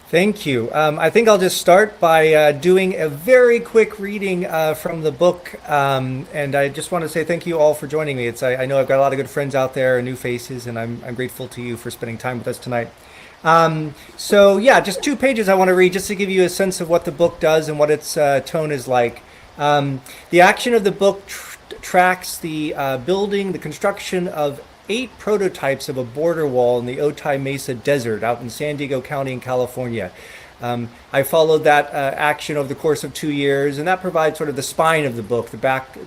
Thank you. I think I'll just start by doing a very quick reading from the book. And I just want to say thank you all for joining me. I know I've got a lot of good friends out there and new faces, and I'm grateful to you for spending time with us tonight. Just 2 pages I want to read just to give you a sense of what the book does and what its tone is like. The action of the book tracks the building, the construction of 8 prototypes of a border wall in the Otay Mesa Desert out in San Diego County in California. I followed that action over the course of 2 years, and that provides sort of the spine of the book, the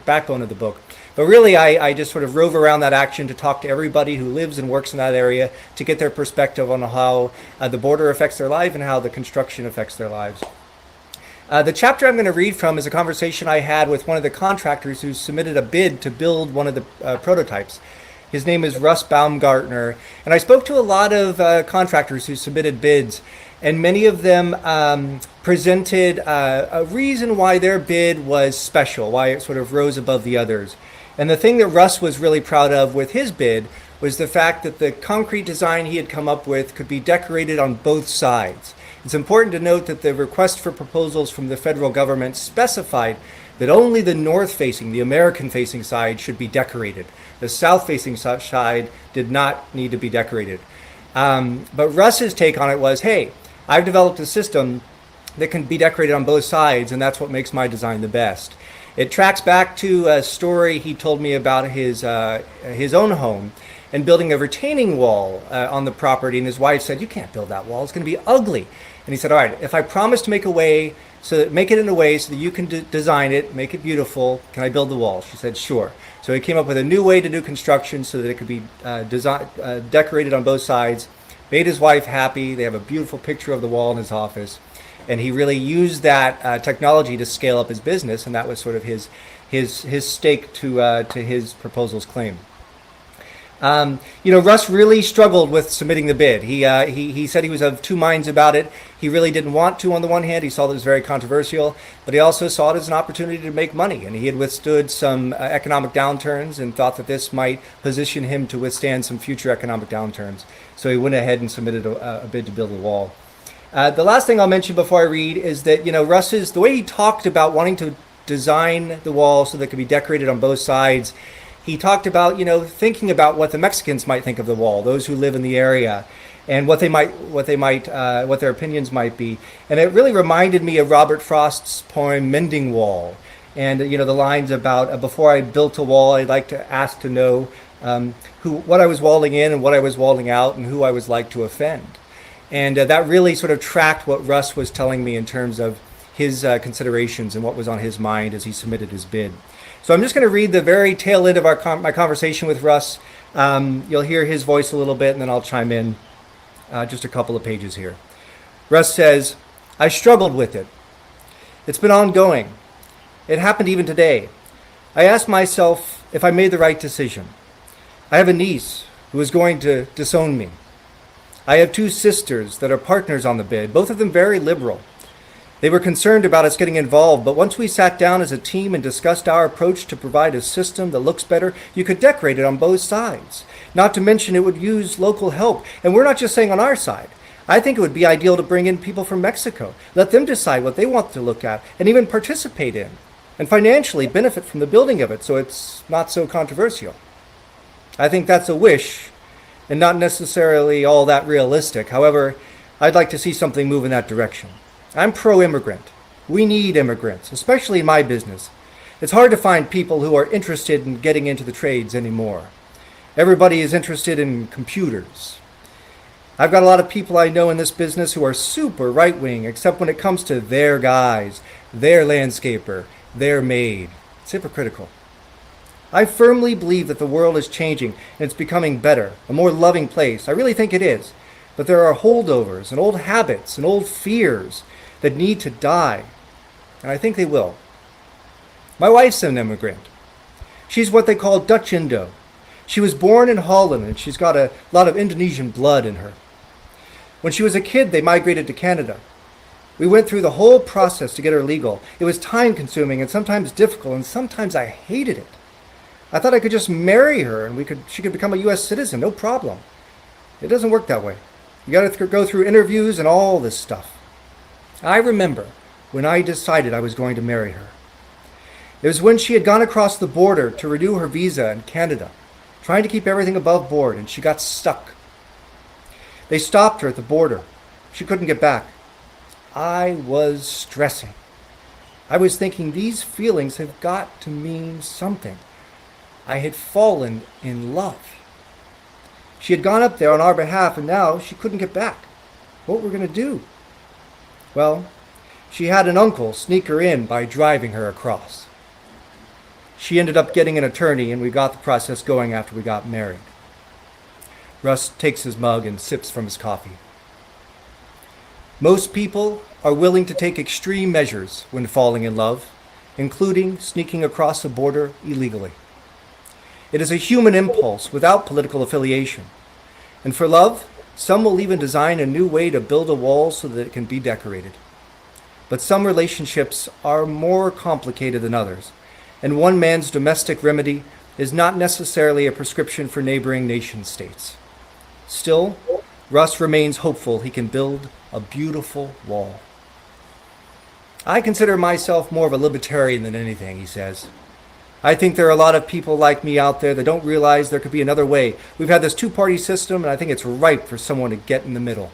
backbone of the book. But really, I just sort of rove around that action to talk to everybody who lives and works in that area to get their perspective on how the border affects their life and how the construction affects their lives. The chapter I'm going to read from is a conversation I had with one of the contractors who submitted a bid to build one of the prototypes. His name is Russ Baumgartner, and I spoke to a lot of contractors who submitted bids, and many of them presented a reason why their bid was special, why it sort of rose above the others. And the thing that Russ was really proud of with his bid was the fact that the concrete design he had come up with could be decorated on both sides. It's important to note that the request for proposals from the federal government specified that only the north-facing, the American-facing side should be decorated. The south-facing side did not need to be decorated. But Russ's take on it was, hey, I've developed a system that can be decorated on both sides, and that's what makes my design the best. It tracks back to a story he told me about his own home and building a retaining wall on the property, and his wife said, you can't build that wall, it's going to be ugly. And he said, all right, if I promise to make it in a way so that you can design it, make it beautiful, can I build the wall? She said, sure. So he came up with a new way to do construction so that it could be decorated on both sides, made his wife happy. They have a beautiful picture of the wall in his office. And he really used that technology to scale up his business, and that was sort of his stake to his proposal's claim. Russ really struggled with submitting the bid. He said he was of two minds about it. He really didn't want to on the one hand. He saw that it was very controversial, but he also saw it as an opportunity to make money. And he had withstood some economic downturns and thought that this might position him to withstand some future economic downturns. So he went ahead and submitted a bid to build a wall. The last thing I'll mention before I read is that, the way he talked about wanting to design the wall so that it could be decorated on both sides. He talked about, thinking about what the Mexicans might think of the wall, those who live in the area, and what their opinions might be. And it really reminded me of Robert Frost's poem "Mending Wall," and the lines about before I built a wall, I'd like to ask to know what I was walling in and what I was walling out, and who I was like to offend. And that really sort of tracked what Russ was telling me in terms of his considerations and what was on his mind as he submitted his bid. So I'm just going to read the very tail end of my conversation with Russ. You'll hear his voice a little bit, and then I'll chime in just a couple of pages here. Russ says, I struggled with it. It's been ongoing. It happened even today. I asked myself if I made the right decision. I have a niece who is going to disown me. I have 2 sisters that are partners on the bid, both of them very liberal. They were concerned about us getting involved, but once we sat down as a team and discussed our approach to provide a system that looks better, you could decorate it on both sides. Not to mention it would use local help. And we're not just saying on our side. I think it would be ideal to bring in people from Mexico. Let them decide what they want to look at and even participate in, and financially benefit from the building of it so it's not so controversial. I think that's a wish and not necessarily all that realistic. However, I'd like to see something move in that direction. I'm pro-immigrant. We need immigrants, especially in my business. It's hard to find people who are interested in getting into the trades anymore. Everybody is interested in computers. I've got a lot of people I know in this business who are super right-wing, except when it comes to their guys, their landscaper, their maid. It's hypocritical. I firmly believe that the world is changing and it's becoming better, a more loving place. I really think it is. But there are holdovers and old habits and old fears that need to die, and I think they will. My wife's an immigrant. She's what they call Dutch Indo. She was born in Holland, and she's got a lot of Indonesian blood in her. When she was a kid, they migrated to Canada. We went through the whole process to get her legal. It was time-consuming and sometimes difficult, and sometimes I hated it. I thought I could just marry her, and she could become a U.S. citizen, no problem. It doesn't work that way. You got to go through interviews and all this stuff. I remember when I decided I was going to marry her. It was when she had gone across the border to renew her visa in Canada, trying to keep everything above board, and she got stuck. They stopped her at the border. She couldn't get back. I was stressing. I was thinking these feelings have got to mean something. I had fallen in love. She had gone up there on our behalf, and now she couldn't get back. What were we going to do? Well, she had an uncle sneak her in by driving her across. She ended up getting an attorney, and we got the process going after we got married. Russ takes his mug and sips from his coffee. Most people are willing to take extreme measures when falling in love, including sneaking across the border illegally. It is a human impulse without political affiliation. And for love, some will even design a new way to build a wall so that it can be decorated. But some relationships are more complicated than others, and one man's domestic remedy is not necessarily a prescription for neighboring nation states. Still, Russ remains hopeful he can build a beautiful wall. I consider myself more of a libertarian than anything, he says. I think there are a lot of people like me out there that don't realize there could be another way. We've had this two-party system, and I think it's ripe for someone to get in the middle.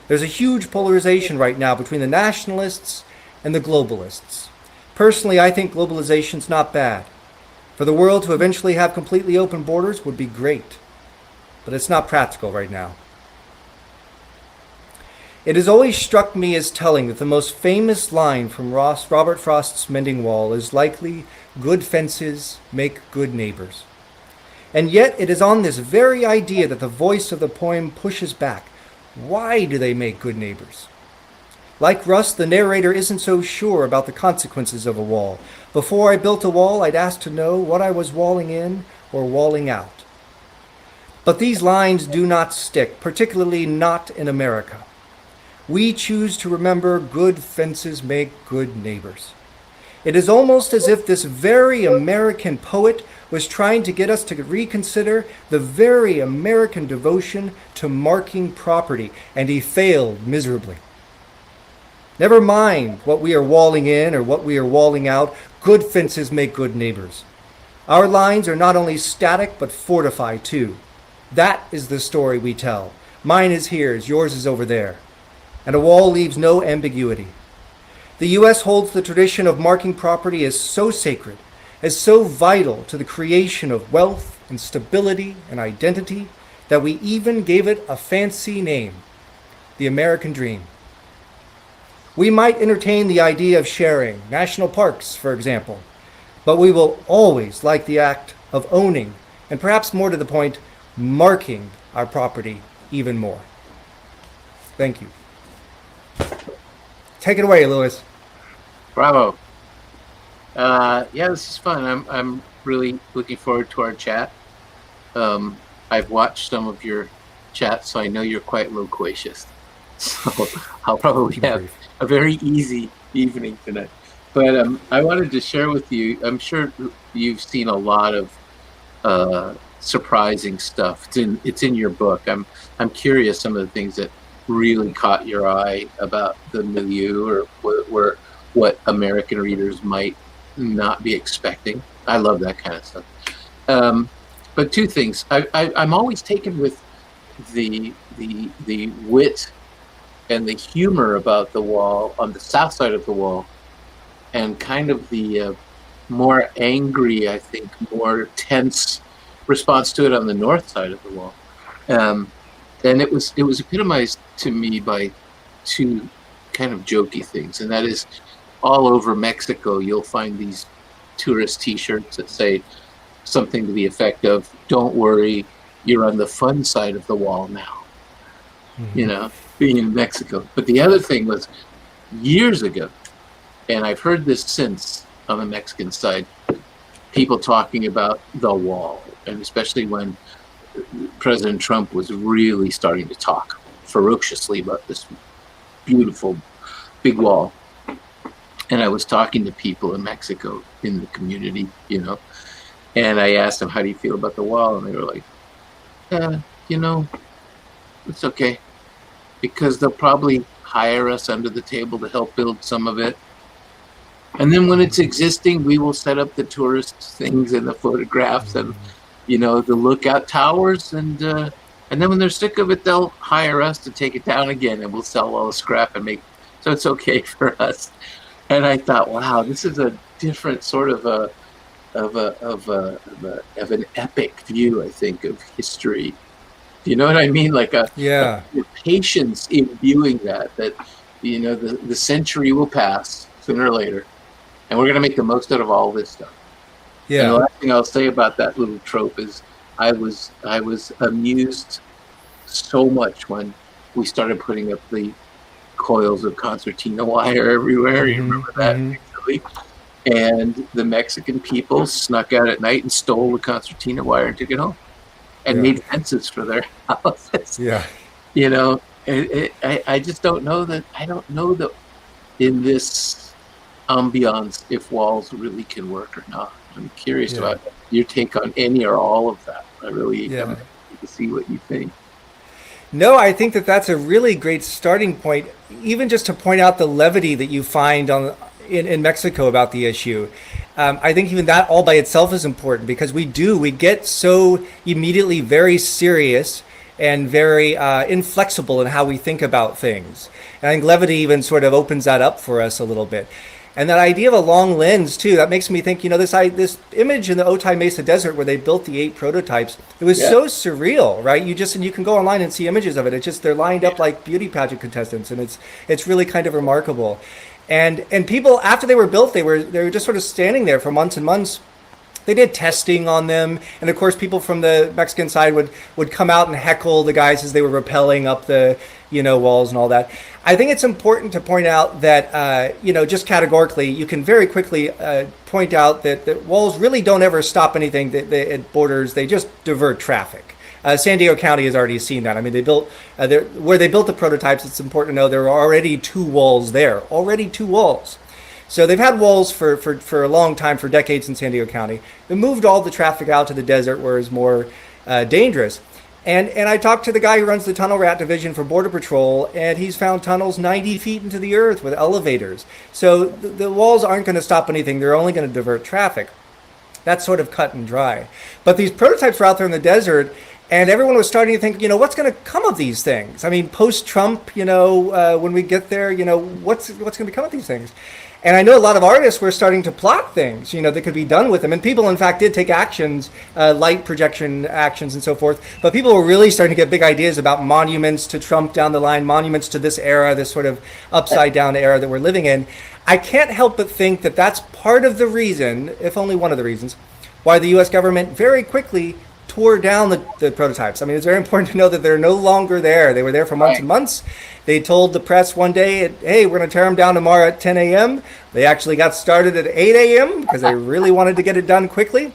There's a huge polarization right now between the nationalists and the globalists. Personally, I think globalization's not bad. For the world to eventually have completely open borders would be great. But it's not practical right now. It has always struck me as telling that the most famous line from Robert Frost's Mending Wall is likely, "Good fences make good neighbors." And yet it is on this very idea that the voice of the poem pushes back. Why do they make good neighbors? Like Russ, the narrator isn't so sure about the consequences of a wall. Before I built a wall, I'd ask to know what I was walling in or walling out. But these lines do not stick, particularly not in America. We choose to remember good fences make good neighbors. It is almost as if this very American poet was trying to get us to reconsider the very American devotion to marking property, and he failed miserably. Never mind what we are walling in or what we are walling out, good fences make good neighbors. Our lines are not only static but fortify too. That is the story we tell. Mine is here, yours is over there. And a wall leaves no ambiguity. The U.S. holds the tradition of marking property as so sacred, as so vital to the creation of wealth and stability and identity, that we even gave it a fancy name, the American Dream. We might entertain the idea of sharing, national parks, for example, but we will always like the act of owning, and perhaps more to the point, marking our property even more. Thank you. Take it away, Louis. Bravo. Yeah, this is fun. I'm really looking forward to our chat. I've watched some of your chats, so I know you're quite loquacious. So I'll probably have a very easy evening tonight. But I wanted to share with you, I'm sure you've seen a lot of surprising stuff. It's in your book. I'm curious some of the things that really caught your eye about the milieu, or what American readers might not be expecting. I love that kind of stuff. But two things. I'm always taken with the wit and the humor about the wall on the south side of the wall, and kind of the more angry, I think, more tense response to it on the north side of the wall. And it was epitomized to me by two kind of jokey things, and that is, all over Mexico you'll find these tourist T-shirts that say something to the effect of, "Don't worry, you're on the fun side of the wall now." Mm-hmm. You know, being in Mexico. But the other thing was, years ago, and I've heard this since on the Mexican side, people talking about the wall, and especially when President Trump was really starting to talk ferociously about this beautiful big wall. And I was talking to people in Mexico in the community, you know, and I asked them, "How do you feel about the wall?" And they were like, "You know, it's okay, because they'll probably hire us under the table to help build some of it. And then when it's existing, we will set up the tourist things and the photographs and, the lookout towers. And then when they're sick of it, they'll hire us to take it down again, and we'll sell all the scrap and make. So it's okay for us. And I thought, wow, this is a different sort of an epic view, I think, of history. Do you know what I mean? Like a patience in viewing that the century will pass sooner or later, and we're going to make the most out of all this stuff. Yeah. And the last thing I'll say about that little trope is I was amused so much when we started putting up the coils of concertina wire everywhere. You remember that? And the Mexican people snuck out at night and stole the concertina wire and took it home and made fences for their houses. Yeah. I just don't know that. I don't know that in this ambiance if walls really can work or not. I'm curious about your take on any or all of that. I really am to see what you think. No, I think that that's a really great starting point, even just to point out the levity that you find in Mexico about the issue. I think even that all by itself is important, because we get so immediately very serious and very inflexible in how we think about things. And I think levity even sort of opens that up for us a little bit. And that idea of a long lens too, that makes me think, this image in the Otay Mesa Desert where they built the 8 prototypes, it was so surreal, right? And you can go online and see images of it. It's just, they're lined up like beauty pageant contestants, and it's really kind of remarkable. And people, after they were built, they were just sort of standing there for months and months. They did testing on them, and of course people from the Mexican side would come out and heckle the guys as they were rappelling up the walls and all that. I think it's important to point out that just categorically, you can very quickly point out that walls really don't ever stop anything at borders. They just divert traffic. San Diego County has already seen that. I mean, they built where they built the prototypes. It's important to know there were already 2 walls there. Already 2 walls. So they've had walls for a long time, for decades in San Diego County. They moved all the traffic out to the desert where it's more dangerous. And I talked to the guy who runs the tunnel rat division for Border Patrol, and he's found tunnels 90 feet into the earth with elevators. So the walls aren't going to stop anything. They're only going to divert traffic. That's sort of cut and dry. But these prototypes were out there in the desert, and everyone was starting to think, what's going to come of these things? I mean, post-Trump, when we get there, what's going to become of these things? And I know a lot of artists were starting to plot things, that could be done with them. And people, in fact, did take actions, light projection actions and so forth. But people were really starting to get big ideas about monuments to Trump down the line, monuments to this era, this sort of upside down era that we're living in. I can't help but think that that's part of the reason, if only one of the reasons, why the U.S. government very quickly tore down the prototypes. I mean, it's very important to know that they're no longer there. They were there for months and months. They told the press one day, hey, we're going to tear them down tomorrow at 10 a.m. They actually got started at 8 a.m. because they really wanted to get it done quickly.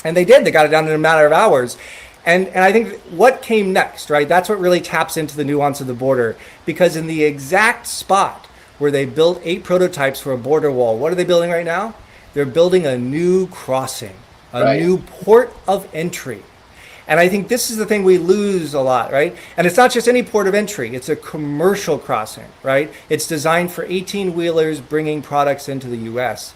And they did. They got it done in a matter of hours. And I think what came next, right, that's what really taps into the nuance of the border. Because in the exact spot where they built 8 prototypes for a border wall, what are they building right now? They're building a new crossing, a new port of entry. And I think this is the thing we lose a lot, right? And it's not just any port of entry. It's a commercial crossing, right? It's designed for 18-wheelers bringing products into the U.S.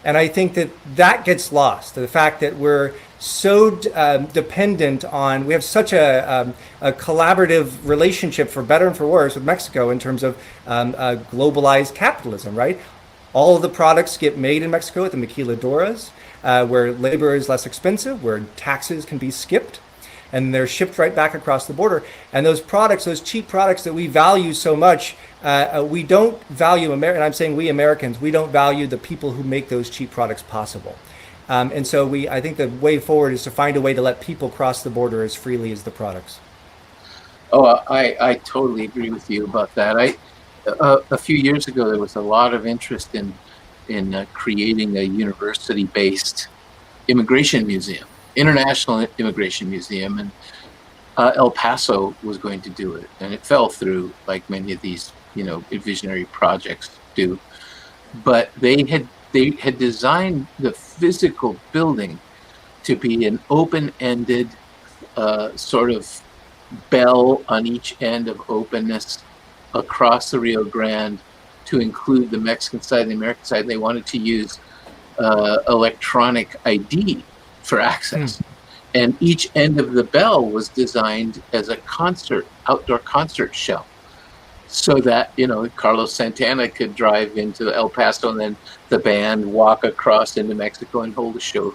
And I think that gets lost. The fact that we're so dependent on, we have such a collaborative relationship, for better and for worse, with Mexico in terms of globalized capitalism, right? All of the products get made in Mexico at the maquiladoras, where labor is less expensive, where taxes can be skipped, and they're shipped right back across the border. And those products, those cheap products that we value so much, we don't value, and I'm saying we Americans, we don't value the people who make those cheap products possible. And so I think the way forward is to find a way to let people cross the border as freely as the products. Oh, I totally agree with you about that. A few years ago, there was a lot of interest in creating a university-based immigration museum, international immigration museum, and El Paso was going to do it, and it fell through, like many of these, visionary projects do. But they had designed the physical building to be an open-ended sort of bell on each end of openness across the Rio Grande to include the Mexican side and the American side. They wanted to use electronic ID for access. And each end of the bell was designed as a outdoor concert shell. So that, Carlos Santana could drive into El Paso and then the band walk across into Mexico and hold a show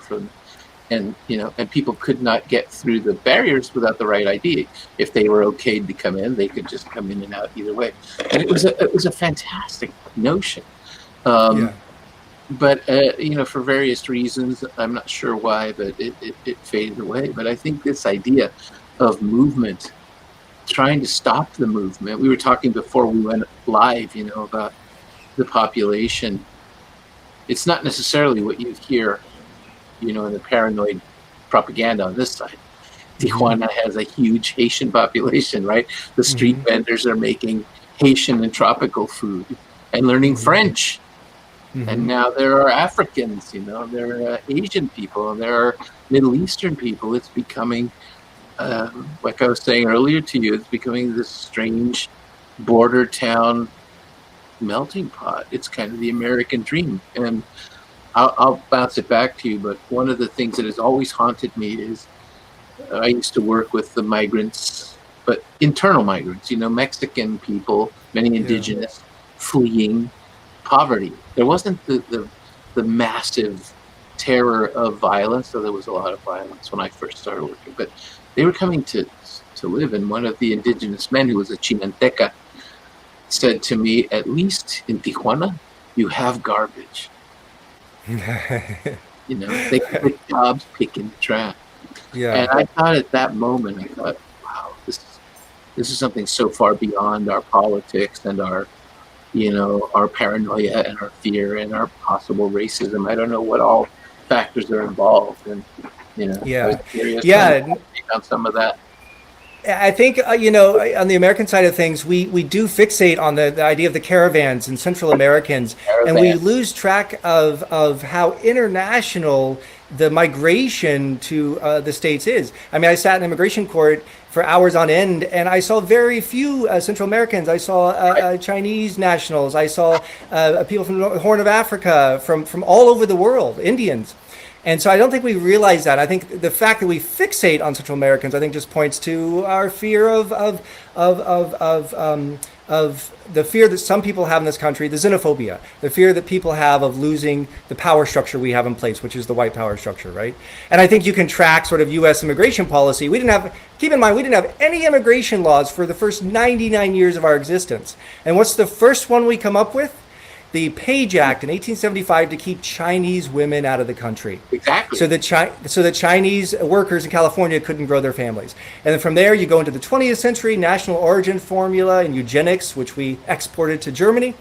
and people could not get through the barriers without the right ID. If they were okayed to come in, they could just come in and out either way. And it was a fantastic notion. But, for various reasons, I'm not sure why, but it faded away. But I think this idea of movement, trying to stop the movement. We were talking before we went live, about the population. It's not necessarily what you hear, in the paranoid propaganda on this side. Tijuana has a huge Haitian population, right? The street vendors are making Haitian and tropical food and learning French. And now there are Africans, there are Asian people, and there are Middle Eastern people. It's becoming, like I was saying earlier to you, it's becoming this strange border town melting pot. It's kind of the American dream. And I'll bounce it back to you, but one of the things that has always haunted me is I used to work with the migrants, but internal migrants, Mexican people, many indigenous, fleeing poverty. There wasn't the massive terror of violence, though there was a lot of violence when I first started working, but they were coming to live. And one of the indigenous men, who was a Chinanteca, said to me, at least in Tijuana, you have garbage. They quit jobs picking the trash. And I thought at that moment, wow, this is something so far beyond our politics and our paranoia and our fear and our possible racism. I don't know what all factors are involved, and I was curious to take on some of that. I think, on the American side of things, we do fixate on the idea of the caravans and Central Americans, and we lose track of how international the migration to the States is. I mean, I sat in immigration court for hours on end, and I saw very few Central Americans. I saw Chinese nationals. I saw people from the Horn of Africa, from all over the world, Indians. And so I don't think we realize that. I think the fact that we fixate on Central Americans, I think, just points to our fear of the fear that some people have in this country, the xenophobia, the fear that people have of losing the power structure we have in place, which is the white power structure, right? And I think you can track sort of U.S. immigration policy. Keep in mind, we didn't have any immigration laws for the first 99 years of our existence. And what's the first one we come up with? The Page Act in 1875 to keep Chinese women out of the country. Exactly. So the Chinese workers in California couldn't grow their families. And then from there, you go into the 20th century, national origin formula and eugenics, which we exported to Germany.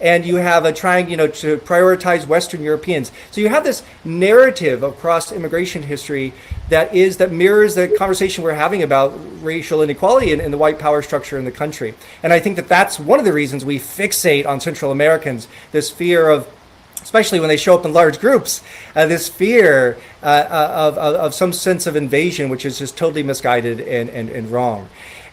And you have trying to prioritize Western Europeans. So you have this narrative across immigration history that mirrors the conversation we're having about racial inequality in the white power structure in the country. And I think that's one of the reasons we fixate on Central Americans, this fear of, especially when they show up in large groups, this fear of some sense of invasion, which is just totally misguided and wrong.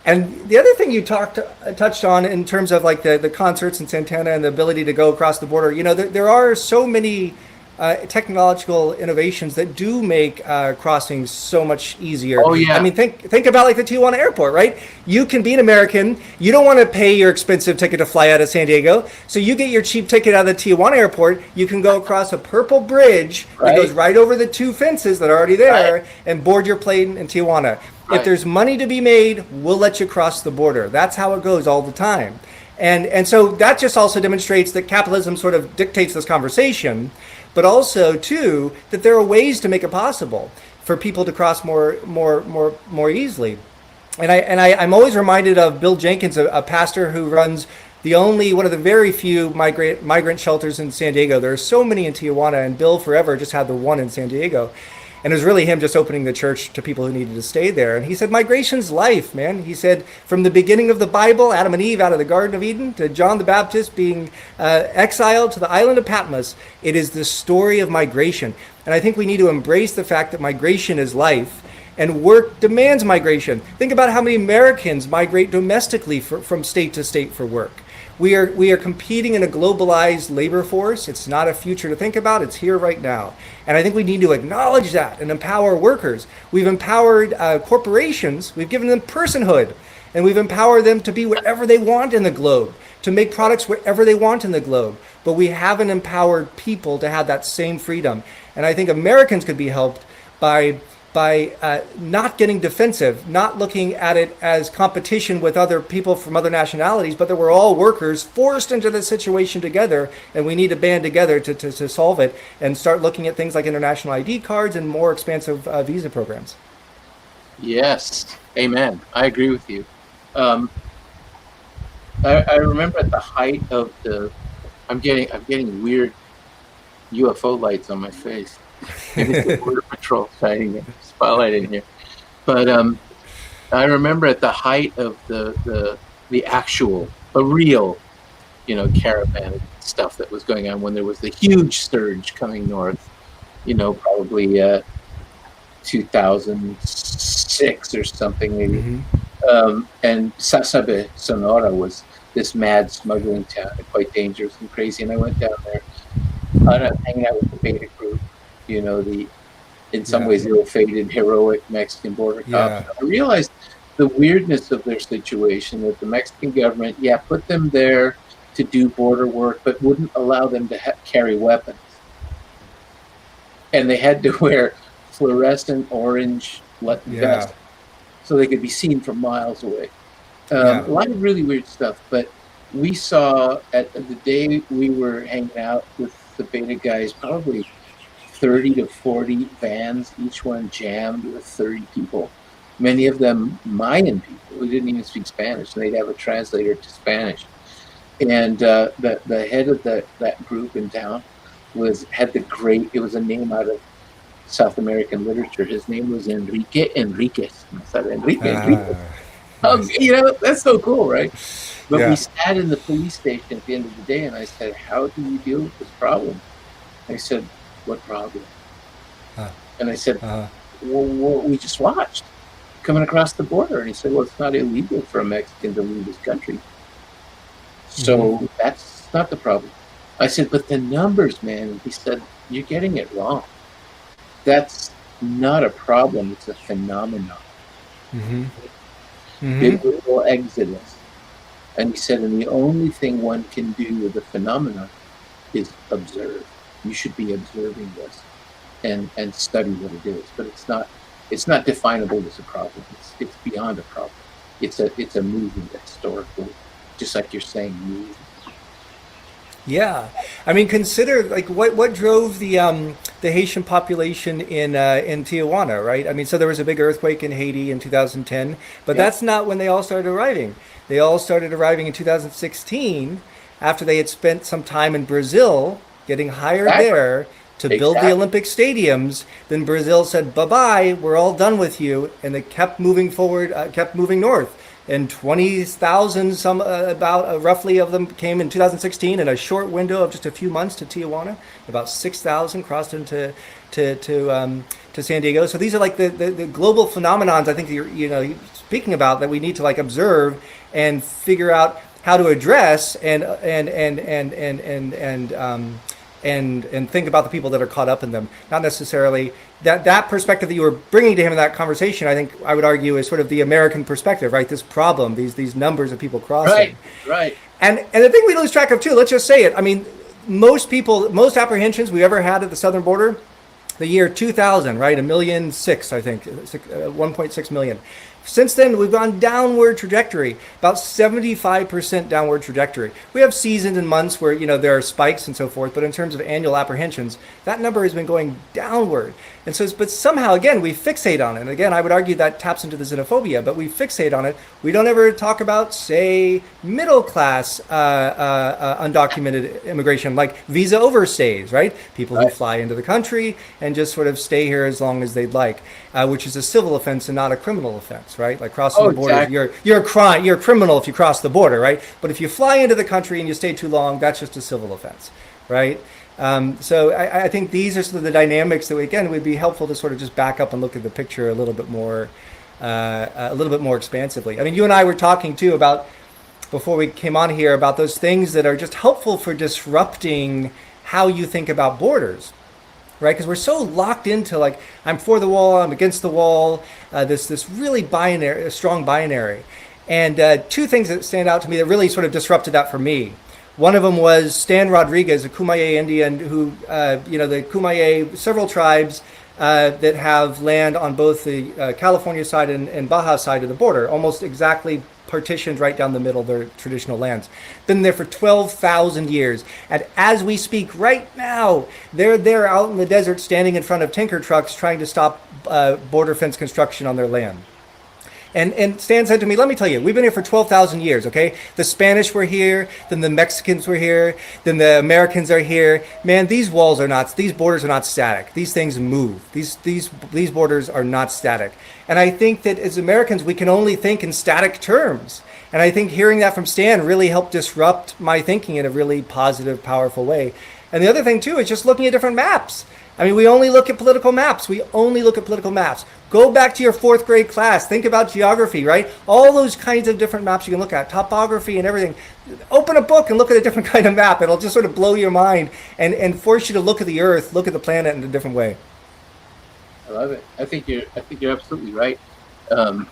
And the other thing you touched on in terms of like the concerts in Santana and the ability to go across the border, there are so many technological innovations that do make crossings so much easier. Oh yeah. I mean, think about like the Tijuana airport, right? You can be an American. You don't want to pay your expensive ticket to fly out of San Diego, so you get your cheap ticket out of the Tijuana airport. You can go across a purple bridge that goes right over the two fences that are already there and board your plane in Tijuana. If there's money to be made, we'll let you cross the border. That's how it goes all the time. And so that just also demonstrates that capitalism sort of dictates this conversation, but also too that there are ways to make it possible for people to cross more easily. And I'm always reminded of Bill Jenkins, a pastor who runs one of the very few migrant shelters in San Diego. There are so many in Tijuana, and Bill forever just had the one in San Diego. And it was really him just opening the church to people who needed to stay there. And he said, migration's life, man. He said, from the beginning of the Bible, Adam and Eve out of the Garden of Eden, to John the Baptist being exiled to the island of Patmos, it is the story of migration. And I think we need to embrace the fact that migration is life, And work demands migration. Think about how many Americans migrate domestically from state to state for work. We are competing in a globalized labor force. It's not a future to think about. It's here right now. And I think we need to acknowledge that and empower workers. We've empowered corporations. We've given them personhood. And we've empowered them to be wherever they want in the globe, to make products wherever they want in the globe. But we haven't empowered people to have that same freedom. And I think Americans could be helped by not getting defensive, not looking at it as competition with other people from other nationalities, but that we're all workers forced into this situation together, and we need to band together to solve it and start looking at things like international ID cards and more expansive visa programs. Yes, amen. I agree with you. I remember at the height of I'm getting weird UFO lights on my face. Maybe it's the Border Patrol shining a spotlight in here. But I remember at the height of the real, caravan stuff that was going on when there was the huge surge coming north, probably 2006 or something maybe. Mm-hmm. And Sasabe, Sonora was this mad smuggling town, quite dangerous and crazy. And I went down there, hanging out with the Beta group, in some ways ill-fated, heroic Mexican border cops. Yeah. I realized the weirdness of their situation, that the Mexican government, put them there to do border work, but wouldn't allow them to carry weapons. And they had to wear fluorescent orange vests so they could be seen from miles away. A lot of really weird stuff, but we saw at the day we were hanging out with the Beta guys, probably 30 to 40 vans, each one jammed with 30 people, many of them Mayan people who didn't even speak Spanish, and they'd have a translator to Spanish. And the head of that group in town it was a name out of South American literature. His name was Enrique Enriquez. And I thought, Enrique Enriquez. That's so cool, right? But we sat in the police station at the end of the day, and I said, how do you deal with this problem? They said, what problem? And I said, well, we just watched coming across the border. And he said, well, it's not illegal for a Mexican to leave his country. So that's not the problem. I said, but the numbers, man. And he said, you're getting it wrong. That's not a problem. It's a phenomenon. Big little exodus. And he said, and the only thing one can do with the phenomenon is observe. You should be observing this and study what it is. But it's not definable as a problem. It's beyond a problem. It's a movement historically, just like you're saying, movement. Yeah, I mean, consider like what drove the Haitian population in Tijuana, right? I mean, so there was a big earthquake in Haiti in 2010, but that's not when they all started arriving. They all started arriving in 2016 after they had spent some time in Brazil getting hired there to build the Olympic stadiums. Then Brazil said, bye-bye, we're all done with you. And they kept moving forward, kept moving north. And 20,000, roughly of them came in 2016 in a short window of just a few months to Tijuana. About 6,000 crossed into to San Diego. So these are like the global phenomenons I think you're speaking about that we need to like observe and figure out how to address and think about the people that are caught up in them. Not necessarily that perspective that you were bringing to him in that conversation. I think I would argue is sort of the American perspective, right? This problem, these numbers of people crossing. Right. And the thing we lose track of too. Let's just say it. I mean, most apprehensions we ever had at the southern border, the year 2000, right? 1,000,006, I think, 1.6 million. Since then, we've gone downward trajectory, about 75% downward trajectory. We have seasons and months where, there are spikes and so forth, but in terms of annual apprehensions, that number has been going downward. And so, but somehow, again, we fixate on it. And again, I would argue that taps into the xenophobia, but we fixate on it. We don't ever talk about, say, middle-class undocumented immigration, like visa overstays, right? People who fly into the country and just sort of stay here as long as they'd like, which is a civil offense and not a criminal offense, right? Like crossing the border, exactly. You're a criminal if you cross the border, right? But if you fly into the country and you stay too long, that's just a civil offense, right? So I think these are sort of the dynamics that, again, would be helpful to sort of just back up and look at the picture a little bit more expansively. I mean, you and I were talking too about, before we came on here, about those things that are just helpful for disrupting how you think about borders, right? Because we're so locked into like, I'm for the wall, I'm against the wall, this really binary, strong binary. And two things that stand out to me that really sort of disrupted that for me. One of them was Stan Rodriguez, a Kumeyaay Indian who, the Kumeyaay, several tribes that have land on both the California side and Baja side of the border, almost exactly partitioned right down the middle of their traditional lands. Been there for 12,000 years. And as we speak right now, they're there out in the desert standing in front of tanker trucks trying to stop border fence construction on their land. And Stan said to me, let me tell you, we've been here for 12,000 years, okay? The Spanish were here, then the Mexicans were here, then the Americans are here. Man, these borders are not static. These things move. These borders are not static. And I think that as Americans, we can only think in static terms. And I think hearing that from Stan really helped disrupt my thinking in a really positive, powerful way. And the other thing, too, is just looking at different maps. I mean, we only look at political maps. Go back to your 4th grade class. Think about geography, right? All those kinds of different maps you can look at, topography and everything. Open a book and look at a different kind of map. It'll just sort of blow your mind and force you to look at the Earth, look at the planet in a different way. I love it. I think you're absolutely right. The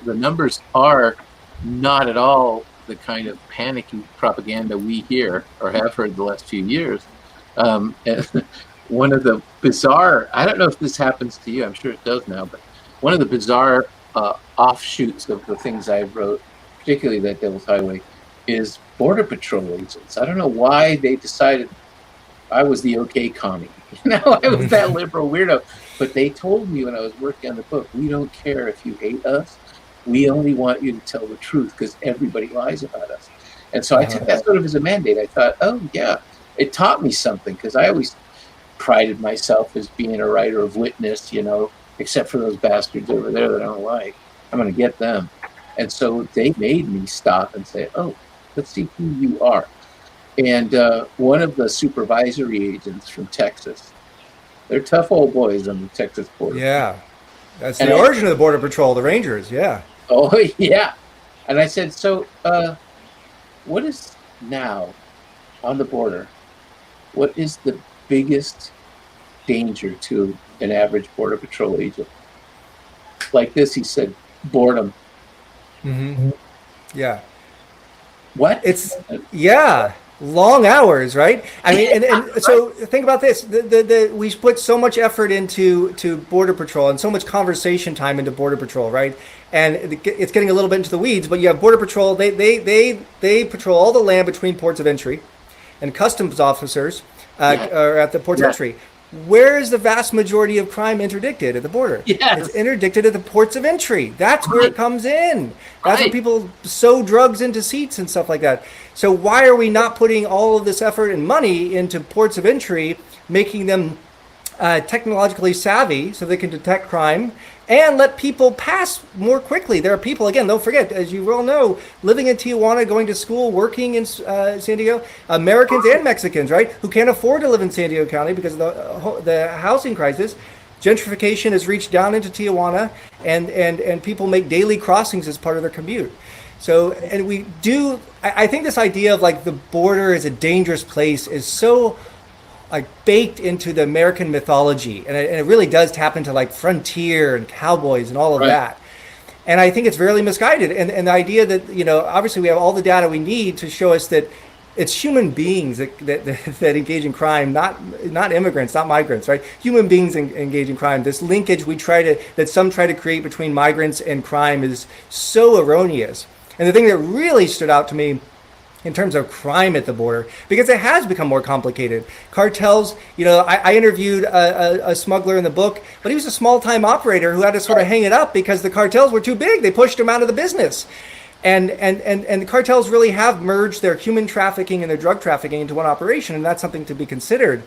numbers are not at all the kind of panicky propaganda we hear or have heard the last few years. One of the bizarre, I don't know if this happens to you, I'm sure it does now, but one of the bizarre offshoots of the things I wrote, particularly that Devil's Highway, is Border Patrol agents. I don't know why they decided I was the okay commie. I was that liberal weirdo. But they told me when I was working on the book, we don't care if you hate us. We only want you to tell the truth because everybody lies about us. And so I took that sort of as a mandate. I thought, oh, yeah. It taught me something because I always prided myself as being a writer of witness, except for those bastards over there that I don't like. I'm going to get them. And so they made me stop and say, oh, let's see who you are. And one of the supervisory agents from Texas, they're tough old boys on the Texas border. Yeah. That's the origin of the Border Patrol, the Rangers, yeah. Oh, yeah. And I said, so what is now on the border? What is the biggest danger to an average Border Patrol agent? Like this, he said, boredom. Mm-hmm. Yeah. What? Long hours, right? I mean, and so think about this. We put so much effort into Border Patrol and so much conversation time into Border Patrol, right? And it's getting a little bit into the weeds, but you have Border Patrol. They patrol all the land between ports of entry, and customs officers are at the ports of entry. Where is the vast majority of crime interdicted? At the border. Yes. It's interdicted at the ports of entry. That's where it comes in. That's where people sew drugs into seats and stuff like that. So why are we not putting all of this effort and money into ports of entry, making them technologically savvy so they can detect crime and let people pass more quickly? There are people, again, don't forget, as you well know, living in Tijuana, going to school, working in San Diego, Americans and Mexicans, right, who can't afford to live in San Diego County because of the housing crisis. Gentrification has reached down into Tijuana, and people make daily crossings as part of their commute. So, and I think this idea of like the border is a dangerous place is so like baked into the American mythology, and it really does tap into like frontier and cowboys and all of that. And I think it's very misguided. And the idea that, obviously we have all the data we need to show us that it's human beings that engage in crime, not immigrants, not migrants, right? Human beings engage in crime. This linkage that some try to create between migrants and crime is so erroneous. And the thing that really stood out to me in terms of crime at the border, because it has become more complicated. Cartels, I interviewed a smuggler in the book, but he was a small-time operator who had to sort of hang it up because the cartels were too big. They pushed him out of the business. And the cartels really have merged their human trafficking and their drug trafficking into one operation, and that's something to be considered.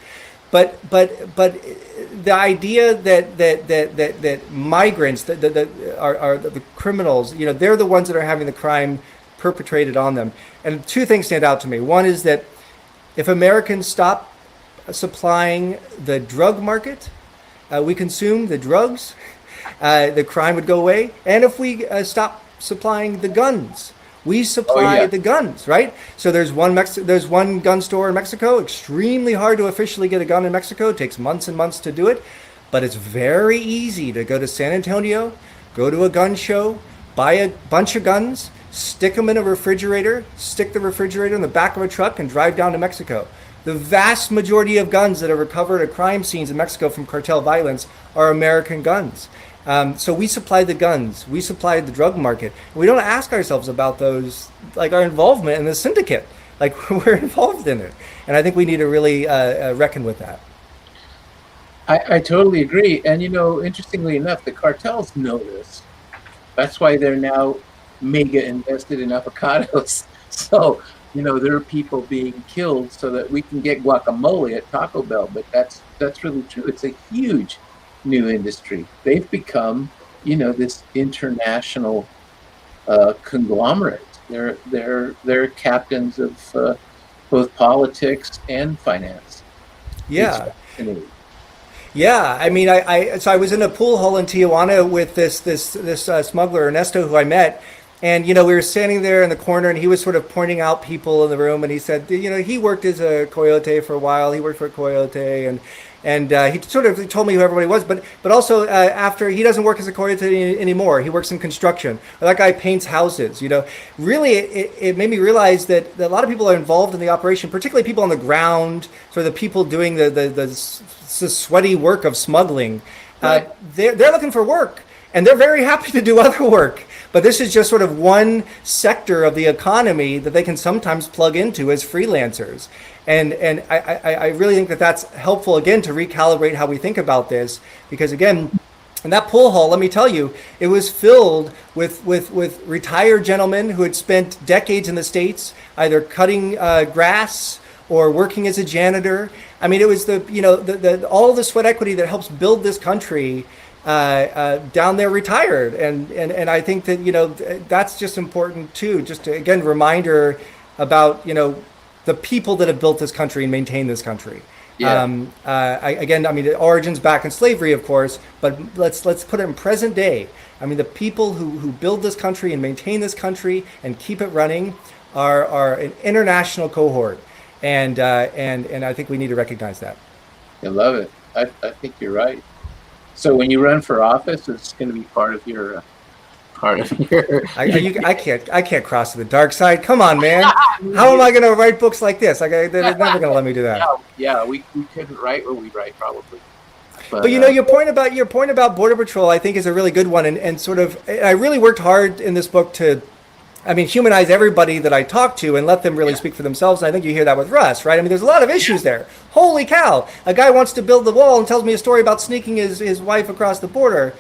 But the idea that migrants that are the criminals, they're the ones that are having the crime perpetrated on them. And two things stand out to me. One is that If Americans stop supplying the drug market, we consume the drugs, the crime would go away. And if we stop supplying the guns, we supply the guns, right? So there's one gun store in Mexico. Extremely hard to officially get a gun in Mexico. It takes months and months to do it. But it's very easy to go to San Antonio, go to a gun show, buy a bunch of guns, stick them in a refrigerator, stick the refrigerator in the back of a truck, and drive down to Mexico. The vast majority of guns that are recovered at crime scenes in Mexico from cartel violence are American guns. So we supply the guns, we supply the drug market. We don't ask ourselves about those, like our involvement in the syndicate. Like we're involved in it. And I think we need to really reckon with that. I totally agree. And, interestingly enough, the cartels know this. That's why they're now mega invested in avocados. So, there are people being killed so that we can get guacamole at Taco Bell. But that's really true. It's a huge new industry. They've become, this international conglomerate. They're captains of both politics and finance. Yeah. Yeah, I mean, so I was in a pool hall in Tijuana with this smuggler Ernesto, who I met, and we were standing there in the corner, and he was sort of pointing out people in the room, and he said, he worked as a coyote for a while. He worked for a coyote, and he sort of told me who everybody was, but also after, he doesn't work as a coyote anymore. He works in construction. That guy paints houses. Really, it made me realize that a lot of people are involved in the operation, particularly people on the ground, sort of the people doing the sweaty work of smuggling. Right. They're looking for work, and they're very happy to do other work. But this is just sort of one sector of the economy that they can sometimes plug into as freelancers. And I really think that that's helpful, again, to recalibrate how we think about this. Because, again, in that pool hall, let me tell you, it was filled with retired gentlemen who had spent decades in the States, either cutting grass or working as a janitor. I mean, it was all the sweat equity that helps build this country down there retired. And I think that, that's just important too, just to, again, reminder about, the people that have built this country and maintain this country. Yeah. The origins back in slavery, of course, but let's put it in present day. I mean, the people who build this country and maintain this country and keep it running are an international cohort. And I think we need to recognize that. I love it. I think you're right. So when you run for office, it's going to be part of your. I can't cross to the dark side. Come on, man. How am I going to write books like this? They're never going to let me do that. Yeah, we couldn't write what we write probably. But your point about Border Patrol, I think, is a really good one, and sort of, I really worked hard in this book to, humanize everybody that I talk to and let them really speak for themselves. And I think you hear that with Russ, right? There's a lot of issues there. Holy cow! A guy wants to build the wall and tells me a story about sneaking his wife across the border.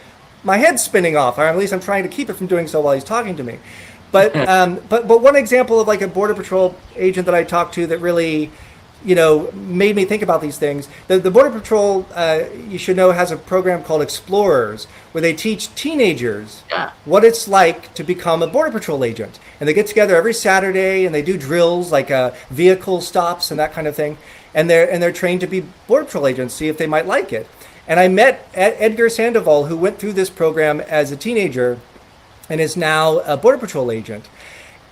My head's spinning off, or at least I'm trying to keep it from doing so while he's talking to me. But but one example of like a Border Patrol agent that I talked to that really, made me think about these things. The Border Patrol, you should know, has a program called Explorers, where they teach teenagers what it's like to become a Border Patrol agent. And they get together every Saturday and they do drills like vehicle stops and that kind of thing. And they're trained to be Border Patrol agents, see if they might like it. And I met Edgar Sandoval, who went through this program as a teenager and is now a Border Patrol agent.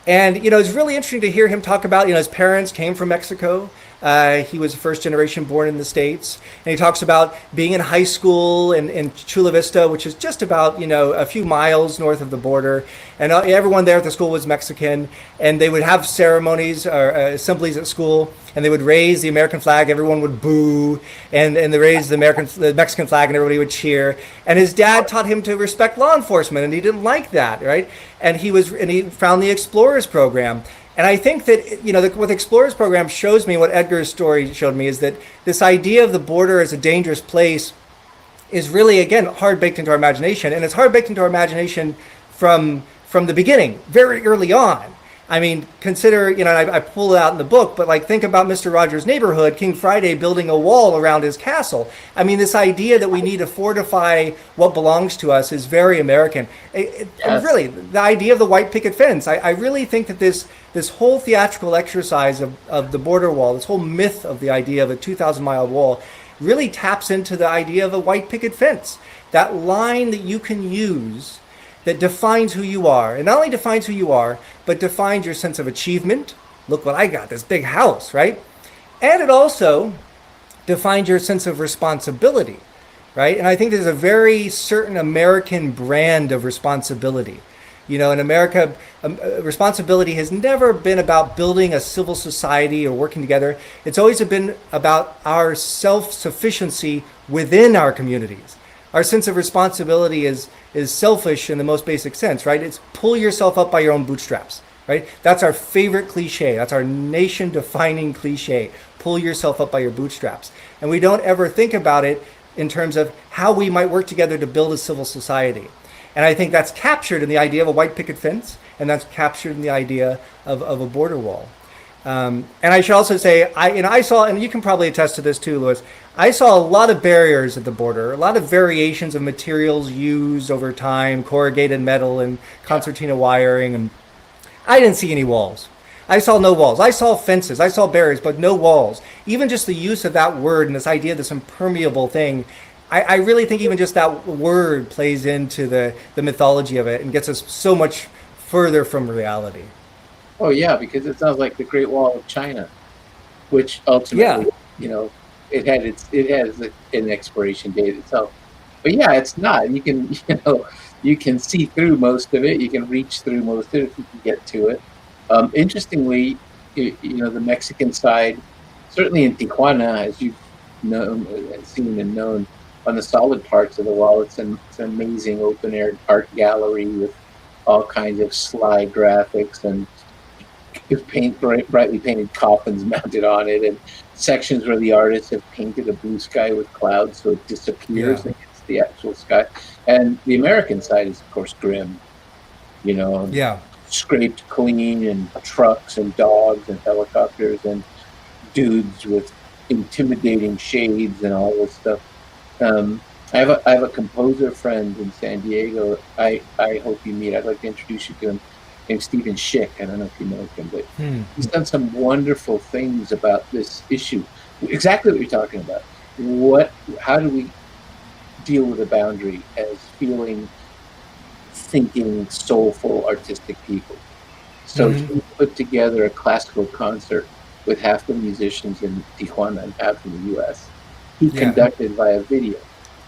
And, it's really interesting to hear him talk about, his parents came from Mexico. He was first generation born in the States. And he talks about being in high school in Chula Vista, which is just about, a few miles north of the border. And everyone there at the school was Mexican. And they would have ceremonies or assemblies at school. And they would raise the American flag. Everyone would boo. And they raised the Mexican flag, and everybody would cheer. And his dad taught him to respect law enforcement. And he didn't like that, right? And he found the Explorers program. And I think that, what the Explorers program shows me, what Edgar's story showed me, is that this idea of the border as a dangerous place is really, again, hard baked into our imagination. And it's hard baked into our imagination from the beginning, very early on. I mean, consider, I pull it out in the book, but like think about Mr. Rogers' Neighborhood, King Friday building a wall around his castle. I mean, this idea that we need to fortify what belongs to us is very American. And really, the idea of the white picket fence, I really think that this whole theatrical exercise of the border wall, this whole myth of the idea of a 2,000-mile wall, really taps into the idea of a white picket fence. That line that you can use that defines who you are. And not only defines who you are, but defines your sense of achievement. Look what I got, this big house, right? And it also defines your sense of responsibility, right? And I think there's a very certain American brand of responsibility. In America, responsibility has never been about building a civil society or working together. It's always been about our self-sufficiency within our communities. Our sense of responsibility is selfish in the most basic sense, right? It's pull yourself up by your own bootstraps, right? That's our favorite cliche. That's our nation-defining cliche. Pull yourself up by your bootstraps. And we don't ever think about it in terms of how we might work together to build a civil society. And I think that's captured in the idea of a white picket fence, and that's captured in the idea of a border wall. And I should also say, I saw, and you can probably attest to this too, Louis, I saw a lot of barriers at the border, a lot of variations of materials used over time, corrugated metal and concertina wiring, and I didn't see any walls. I saw no walls. I saw fences. I saw barriers, but no walls. Even just the use of that word and this idea of this impermeable thing, I really think even just that word plays into the mythology of it and gets us so much further from reality. Oh yeah, because it sounds like the Great Wall of China, which ultimately, it has an expiration date itself. But yeah, it's not. You can you can see through most of it. You can reach through most of it if you can get to it. Interestingly, the Mexican side, certainly in Tijuana, as you've known and seen and known, on the solid parts of the wall, it's an amazing open air art gallery with all kinds of sly graphics and brightly painted coffins mounted on it, and sections where the artists have painted a blue sky with clouds so it disappears against the actual sky. And the American side is, of course, grim, scraped clean, and trucks and dogs and helicopters and dudes with intimidating shades and all this stuff. I have a composer friend in San Diego. I hope you meet. I'd like to introduce you to him. Named Stephen Schick. I don't know if you know him, but he's done some wonderful things about this issue. Exactly what you're talking about. How do we deal with a boundary as feeling, thinking, soulful, artistic people? So he put together a classical concert with half the musicians in Tijuana and half in the U.S. He conducted via video,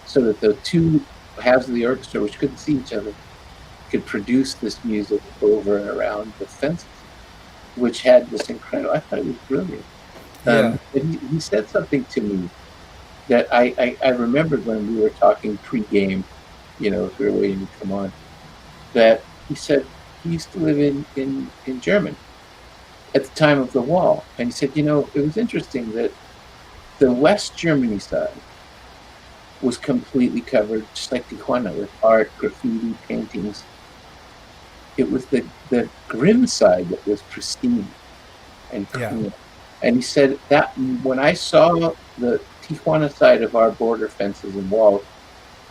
so that the two halves of the orchestra, which couldn't see each other, could produce this music over and around the fences, which had this incredible. I thought it was brilliant. And he said something to me that I remembered when we were talking pre-game, if we were waiting to come on, that he said he used to live in Germany at the time of the wall. And he said, it was interesting that the West Germany side was completely covered, just like Tijuana, with art, graffiti, paintings. It was the grim side that was pristine and clean. Yeah. And he said that when I saw the Tijuana side of our border fences and walls,